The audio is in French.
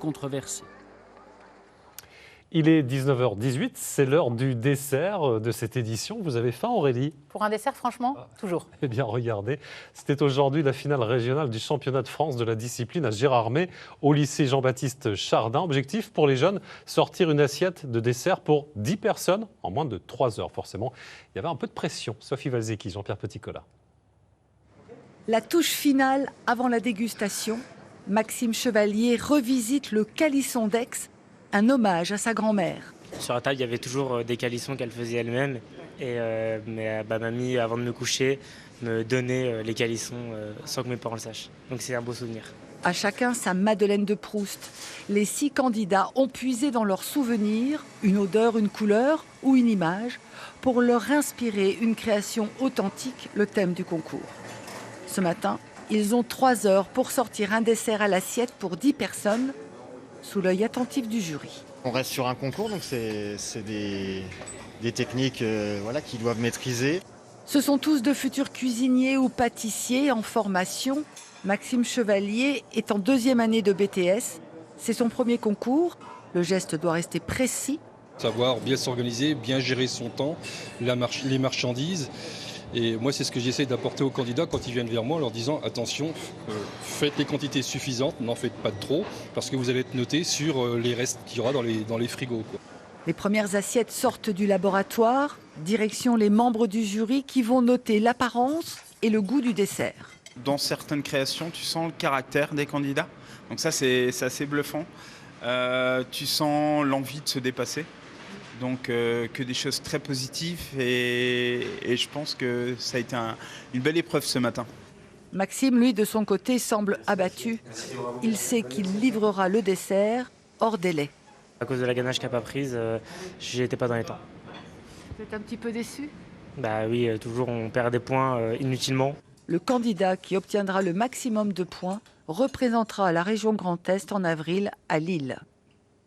controversé. Il est 19h18, c'est l'heure du dessert de cette édition. Vous avez faim, Aurélie? Pour un dessert, franchement, toujours. Eh bien, regardez, c'était aujourd'hui la finale régionale du championnat de France de la discipline à Gérardmer, au lycée Jean-Baptiste Chardin. Objectif pour les jeunes, sortir une assiette de dessert pour 10 personnes en moins de 3 heures, forcément. Il y avait un peu de pression. Sophie Valzecchi, Jean-Pierre Petit-Colas. La touche finale avant la dégustation, Maxime Chevalier revisite le calisson d'Aix, un hommage à sa grand-mère. Sur la table, il y avait toujours des calissons qu'elle faisait elle-même. Et mamie, avant de me coucher, me donnait les calissons sans que mes parents le sachent. Donc c'est un beau souvenir. À chacun sa Madeleine de Proust. Les 6 candidats ont puisé dans leurs souvenirs une odeur, une couleur ou une image pour leur inspirer une création authentique, le thème du concours. Ce matin, ils ont 3 heures pour sortir un dessert à l'assiette pour 10 personnes, sous l'œil attentif du jury. On reste sur un concours, donc c'est des techniques qu'ils doivent maîtriser. Ce sont tous de futurs cuisiniers ou pâtissiers en formation. Maxime Chevalier est en 2e année de BTS. C'est son premier concours. Le geste doit rester précis. Savoir bien s'organiser, bien gérer son temps, les marchandises. Et moi, c'est ce que j'essaie d'apporter aux candidats quand ils viennent vers moi en leur disant « Attention, faites les quantités suffisantes, n'en faites pas de trop, parce que vous allez être noté sur les restes qu'il y aura dans les frigos. » Les premières assiettes sortent du laboratoire. Direction les membres du jury qui vont noter l'apparence et le goût du dessert. Dans certaines créations, tu sens le caractère des candidats. Donc ça, c'est assez bluffant. Tu sens l'envie de se dépasser. Donc que des choses très positives et je pense que ça a été une belle épreuve ce matin. Maxime, lui, de son côté, semble abattu. Il sait qu'il livrera le dessert hors délai. À cause de la ganache qu'elle n'a pas prise, je n'étais pas dans les temps. Vous êtes un petit peu déçu? Bah oui, toujours on perd des points inutilement. Le candidat qui obtiendra le maximum de points représentera la région Grand Est en avril à Lille.